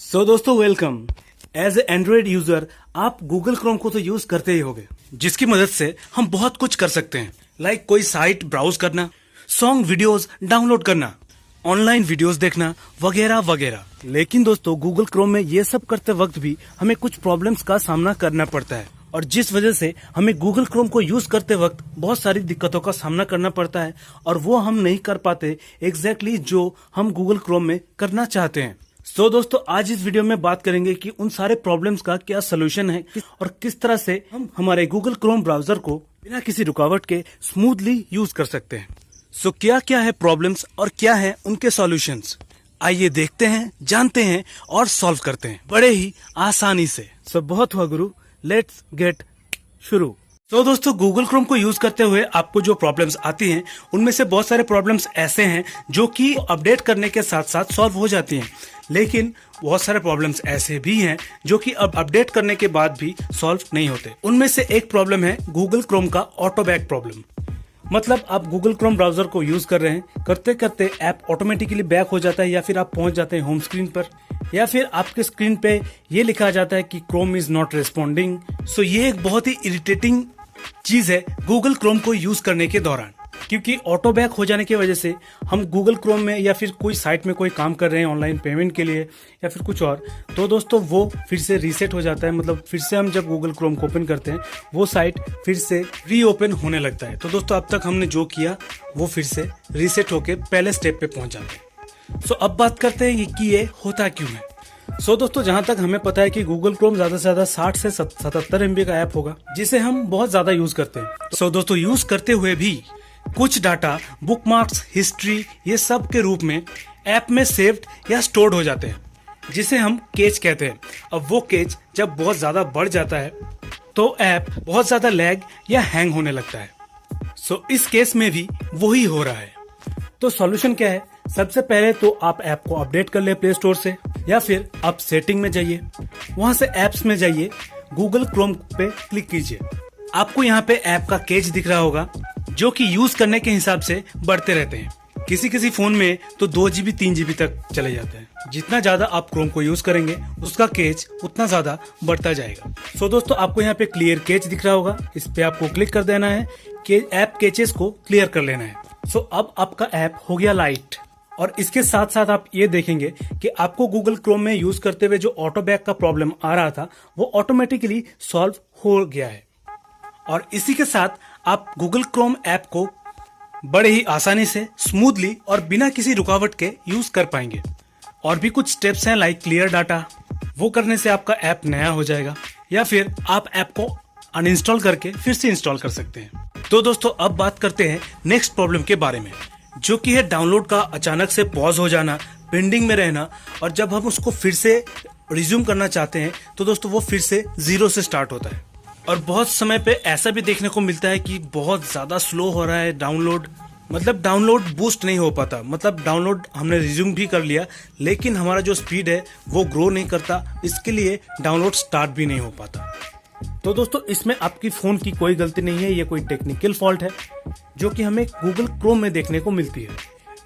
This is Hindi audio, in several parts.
दोस्तों welcome. As a Android user आप गूगल क्रोम को तो यूज करते ही होंगे, जिसकी मदद से हम बहुत कुछ कर सकते हैं, लाइक कोई साइट ब्राउज करना, सॉन्ग वीडियोस डाउनलोड करना, ऑनलाइन वीडियोस देखना वगैरह वगैरह। लेकिन दोस्तों गूगल क्रोम में ये सब करते वक्त भी हमें कुछ प्रॉब्लम्स का सामना करना पड़ता है, और जिस वजह से हमें गूगल क्रोम को यूज करते वक्त बहुत सारी दिक्कतों का सामना करना पड़ता है, और वो हम नहीं कर पाते एग्जैक्टली जो हम गूगल क्रोम में करना चाहते हैं। दोस्तों आज इस वीडियो में बात करेंगे कि उन सारे प्रॉब्लम्स का क्या सोल्यूशन है और किस तरह से हम हमारे गूगल क्रोम ब्राउजर को बिना किसी रुकावट के स्मूथली यूज कर सकते हैं। क्या क्या है प्रॉब्लम्स और क्या है उनके सॉल्यूशंस, आइए देखते हैं, जानते हैं और सॉल्व करते हैं बड़े ही आसानी से। बहुत हुआ गुरु, लेट्स गेट शुरू। दोस्तों गूगल क्रोम को यूज करते हुए आपको जो प्रॉब्लम्स आती हैं उनमें से बहुत सारे प्रॉब्लम्स ऐसे हैं जो कि अपडेट करने के साथ साथ सॉल्व हो जाती हैं, लेकिन बहुत सारे प्रॉब्लम्स ऐसे भी हैं जो कि अब अपडेट करने के बाद भी सॉल्व नहीं होते। उनमें से एक प्रॉब्लम है गूगल क्रोम का ऑटो बैक प्रॉब्लम। मतलब आप गूगल क्रोम ब्राउजर को यूज कर रहे हैं, करते करते ऐप ऑटोमेटिकली बैक हो जाता है, या फिर आप पहुंच जाते हैं होम स्क्रीन पर, या फिर आपके स्क्रीन पे ये लिखा जाता है कि क्रोम इज नॉट रिस्पॉन्डिंग। ये एक बहुत ही इरिटेटिंग चीज है गूगल क्रोम को यूज करने के दौरान, क्योंकि ऑटो बैक हो जाने की वजह से हम गूगल क्रोम में या फिर कोई साइट में कोई काम कर रहे हैं ऑनलाइन पेमेंट के लिए या फिर कुछ और, तो दोस्तों वो फिर से रीसेट हो जाता है। मतलब फिर से हम जब गूगल क्रोम को ओपन करते हैं वो साइट फिर से रीओपन होने लगता है। तो दोस्तों अब तक हमने जो किया वो फिर से रीसेट होके पहले स्टेप पे पहुंच जाते हैं। अब बात करते हैं कि ये होता क्यों है। दोस्तों जहां तक हमें पता है कि गूगल क्रोम ज्यादा से ज्यादा 60 से 77 MB का ऐप होगा, जिसे हम बहुत ज्यादा यूज करते हैं। दोस्तों यूज करते हुए भी कुछ डाटा, बुकमार्क्स, हिस्ट्री, ये सब के रूप में ऐप में सेव्ड या स्टोर्ड हो जाते हैं, जिसे हम कैच कहते हैं। अब वो कैच जब बहुत ज्यादा बढ़ जाता है तो ऐप बहुत ज्यादा लैग या हैंग होने लगता है। इस केस में भी वही हो रहा है। तो सॉल्यूशन क्या है? सबसे पहले तो आप ऐप को अपडेट कर ले प्ले स्टोर से, या फिर आप सेटिंग में जाइए, वहां से एप्स में जाइए, गूगल क्रोम पे क्लिक कीजिए। आपको यहाँ पे ऐप का कैच दिख रहा होगा जो कि यूज करने के हिसाब से बढ़ते रहते हैं। किसी किसी फोन में तो 2 GB 3 GB तक चले जाते हैं। जितना ज्यादा आप क्रोम को यूज करेंगे उसका कैच उतना ज्यादा बढ़ता जाएगा। दोस्तों आपको यहाँ पे क्लियर कैच दिख रहा होगा, इस पे आपको क्लिक कर देना है कि ऐप कैचेस को क्लियर कर लेना है। अब आपका ऐप हो गया लाइट, और इसके साथ साथ आप ये देखेंगे कि आपको गूगल क्रोम में यूज करते हुए जो ऑटो बैक का प्रॉब्लम आ रहा था वो ऑटोमेटिकली सॉल्व हो गया है। और इसी के साथ आप गूगल क्रोम ऐप को बड़े ही आसानी से, स्मूथली और बिना किसी रुकावट के यूज कर पाएंगे। और भी कुछ स्टेप्स हैं लाइक क्लियर डाटा, वो करने से आपका ऐप नया हो जाएगा, या फिर आप ऐप को अनइंस्टॉल करके फिर से इंस्टॉल कर सकते हैं। तो दोस्तों अब बात करते हैं नेक्स्ट प्रॉब्लम के बारे में, जो कि है डाउनलोड का अचानक से पॉज हो जाना, पेंडिंग में रहना, और जब हम उसको फिर से रिज्यूम करना चाहते हैं तो दोस्तों वो फिर से 0 से स्टार्ट होता है। और बहुत समय पे ऐसा भी देखने को मिलता है कि बहुत ज्यादा स्लो हो रहा है डाउनलोड, मतलब डाउनलोड बूस्ट नहीं हो पाता। मतलब डाउनलोड हमने रिज्यूम भी कर लिया लेकिन हमारा जो स्पीड है वो ग्रो नहीं करता, इसके लिए डाउनलोड स्टार्ट भी नहीं हो पाता। तो दोस्तों इसमें आपकी फोन की कोई गलती नहीं है, ये कोई टेक्निकल फॉल्ट है जो कि हमें गूगल क्रोम में देखने को मिलती है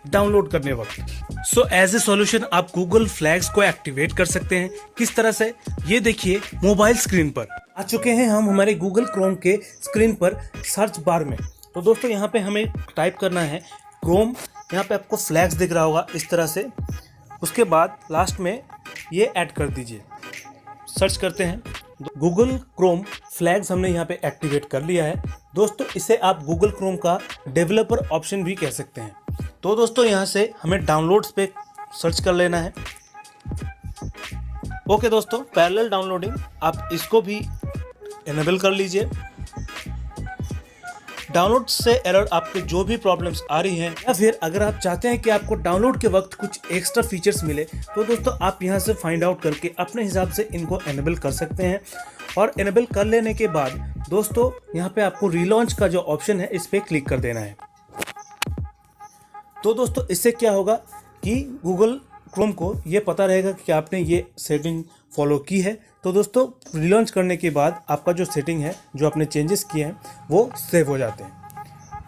डाउनलोड करने वक्त। एज ए सॉल्यूशन आप गूगल फ्लैग्स को एक्टिवेट कर सकते हैं। किस तरह से? ये देखिए, मोबाइल स्क्रीन पर आ चुके हैं हम हमारे गूगल क्रोम के स्क्रीन पर सर्च बार में। तो दोस्तों यहाँ पे हमें टाइप करना है क्रोम, यहाँ पे आपको फ्लैग्स दिख रहा होगा इस तरह से, उसके बाद लास्ट में ये ऐड कर दीजिए। सर्च करते हैं गूगल क्रोम फ्लैग्स, हमने यहाँ पे एक्टिवेट कर लिया है। दोस्तों इसे आप गूगल क्रोम का डेवलपर ऑप्शन भी कह सकते हैं। तो दोस्तों यहाँ से हमें डाउनलोड्स पे सर्च कर लेना है। ओके दोस्तों, पैरेलल डाउनलोडिंग आप इसको भी एनेबल कर लीजिए। डाउनलोड से एरर आपके जो भी प्रॉब्लम्स आ रही हैं, या फिर अगर आप चाहते हैं कि आपको डाउनलोड के वक्त कुछ एक्स्ट्रा फीचर्स मिले, तो दोस्तों आप यहां से फाइंड आउट करके अपने हिसाब से इनको एनेबल कर सकते हैं। और एनेबल कर लेने के बाद दोस्तों यहां पे आपको रीलॉन्च का जो ऑप्शन है इस पे क्लिक कर देना है। तो दोस्तों इससे क्या होगा कि गूगल क्रोम को ये पता रहेगा कि आपने ये सेटिंग फॉलो की है। तो दोस्तों रिलॉन्च करने के बाद आपका जो सेटिंग है, जो आपने चेंजेस किए हैं, वो सेव हो जाते हैं।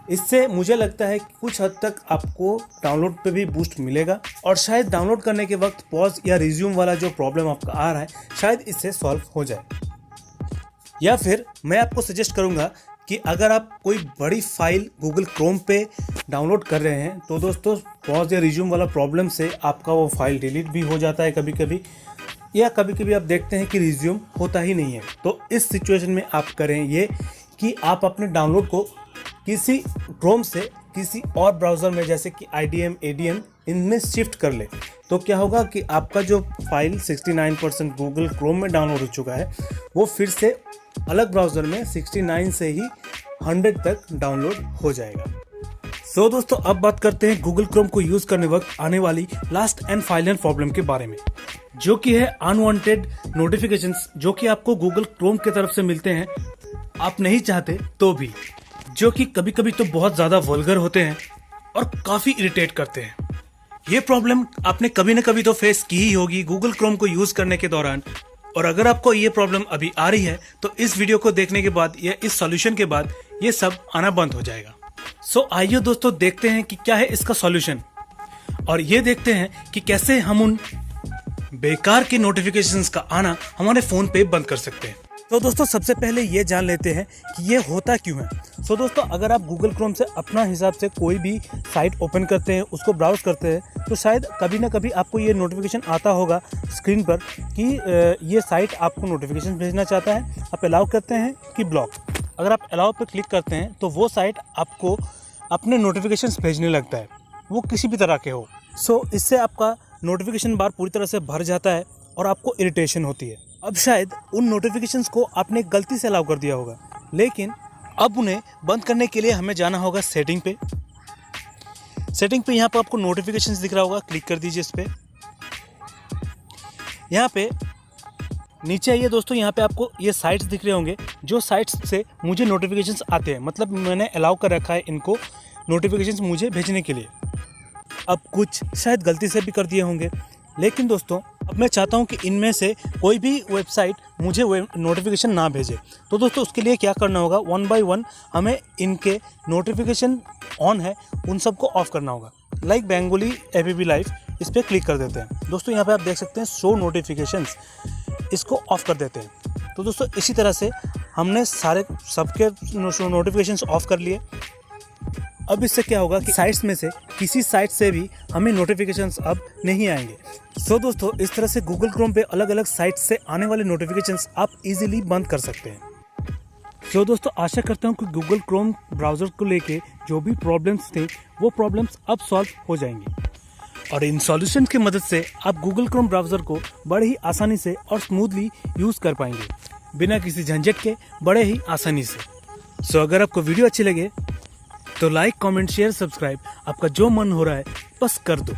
इससे मुझे लगता है कि कुछ हद तक आपको डाउनलोड पे भी बूस्ट मिलेगा और शायद डाउनलोड करने के वक्त पॉज या रिज्यूम वाला जो प्रॉब्लम आपका आ रहा है शायद इससे सॉल्व हो जाए। या फिर मैं आपको सजेस्ट करूंगा कि अगर आप कोई बड़ी फाइल गूगल क्रोम पे डाउनलोड कर रहे हैं तो दोस्तों पॉज या रिज्यूम वाला प्रॉब्लम से आपका वो फाइल डिलीट भी हो जाता है कभी कभी, या कभी कभी आप देखते हैं कि रिज्यूम होता ही नहीं है। तो इस सिचुएशन में आप करें ये कि आप अपने डाउनलोड को किसी क्रोम से किसी और ब्राउज़र में जैसे कि IDM, ADM इनमें शिफ्ट कर ले। तो क्या होगा कि आपका जो फाइल 69% गूगल क्रोम में डाउनलोड हो चुका है वो फिर से अलग ब्राउज़र में 69 से ही 100 तक डाउनलोड हो जाएगा। सो दोस्तों अब बात करते हैं गूगल क्रोम को यूज़ करने वक्त आने वाली लास्ट एंड फाइनल प्रॉब्लम के बारे में, जो कि है अनवांटेड नोटिफिकेशंस जो कि आपको गूगल क्रोम की तरफ से मिलते हैं आप नहीं चाहते तो भी, जो कि कभी कभी तो बहुत ज़्यादा वल्गर होते हैं और काफ़ी इरिटेट करते हैं। ये प्रॉब्लम आपने कभी ना कभी तो फेस की ही होगी गूगल क्रोम को यूज़ करने के दौरान, और अगर आपको ये प्रॉब्लम अभी आ रही है तो इस वीडियो को देखने के बाद या इस सॉल्यूशन के बाद ये सब आना बंद हो जाएगा। सो आइए दोस्तों देखते हैं कि क्या है इसका सॉल्यूशन, और ये देखते हैं कि कैसे हम उन बेकार के नोटिफिकेशंस का आना हमारे फ़ोन पे बंद कर सकते हैं। तो दोस्तों सबसे पहले ये जान लेते हैं कि ये होता क्यों है। सो दोस्तों अगर आप गूगल क्रोम से अपना हिसाब से कोई भी साइट ओपन करते हैं, उसको ब्राउज करते हैं, तो शायद कभी ना कभी आपको ये नोटिफिकेशन आता होगा स्क्रीन पर कि ये साइट आपको नोटिफिकेशन भेजना चाहता है। आप अलाउ करते हैं कि ब्लॉक। अगर आप अलाउ पर क्लिक करते हैं तो वो साइट आपको अपने नोटिफिकेशंस भेजने लगता है, वो किसी भी तरह के हो। सो इससे आपका नोटिफिकेशन बार पूरी तरह से भर जाता है और आपको इरिटेशन होती है। अब शायद उन नोटिफिकेशंस को आपने गलती से अलाउ कर दिया होगा, लेकिन अब उन्हें बंद करने के लिए हमें जाना होगा सेटिंग पे। सेटिंग पे यहाँ पर आपको नोटिफिकेशंस दिख रहा होगा, क्लिक कर दीजिए इस पर। यहाँ पे नीचे आइए दोस्तों, यहाँ पे आपको ये साइट्स दिख रहे होंगे जो साइट्स से मुझे नोटिफिकेशंस आते हैं, मतलब मैंने अलाउ कर रखा है इनको नोटिफिकेशंस मुझे भेजने के लिए। अब कुछ शायद गलती से भी कर दिए होंगे, लेकिन दोस्तों अब मैं चाहता हूं कि इनमें से कोई भी वेबसाइट मुझे नोटिफिकेशन ना भेजे। तो दोस्तों उसके लिए क्या करना होगा, 1 बाय 1 हमें इनके नोटिफिकेशन ऑन है उन सबको ऑफ करना होगा। लाइक बेंगोली APP लाइव, इस पर क्लिक कर देते हैं। दोस्तों यहाँ पे आप देख सकते हैं शो नोटिफिकेशंस, इसको ऑफ कर देते हैं। तो दोस्तों इसी तरह से हमने सारे सबके नोटिफिकेशंस ऑफ कर लिए। अब इससे क्या होगा कि साइट्स में से किसी साइट से भी हमें नोटिफिकेशंस अब नहीं आएंगे। सो दोस्तों इस तरह से गूगल क्रोम पे अलग अलग साइट्स से आने वाले नोटिफिकेशंस आप इजीली बंद कर सकते हैं। सो दोस्तों आशा करता हूँ कि गूगल क्रोम ब्राउज़र को लेके जो भी प्रॉब्लम्स थे वो प्रॉब्लम्स अब सॉल्व हो जाएंगी, और इन सॉल्यूशन की मदद से आप गूगल क्रोम ब्राउज़र को बड़े ही आसानी से और स्मूथली यूज़ कर पाएंगे, बिना किसी झंझट के, बड़े ही आसानी से। सो अगर आपको वीडियो अच्छी लगे तो लाइक, कमेंट, शेयर, सब्सक्राइब, आपका जो मन हो रहा है बस कर दो।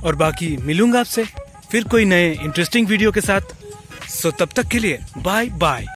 और बाकी मिलूंगा आपसे फिर कोई नए इंटरेस्टिंग वीडियो के साथ। सो तब तक के लिए बाय बाय।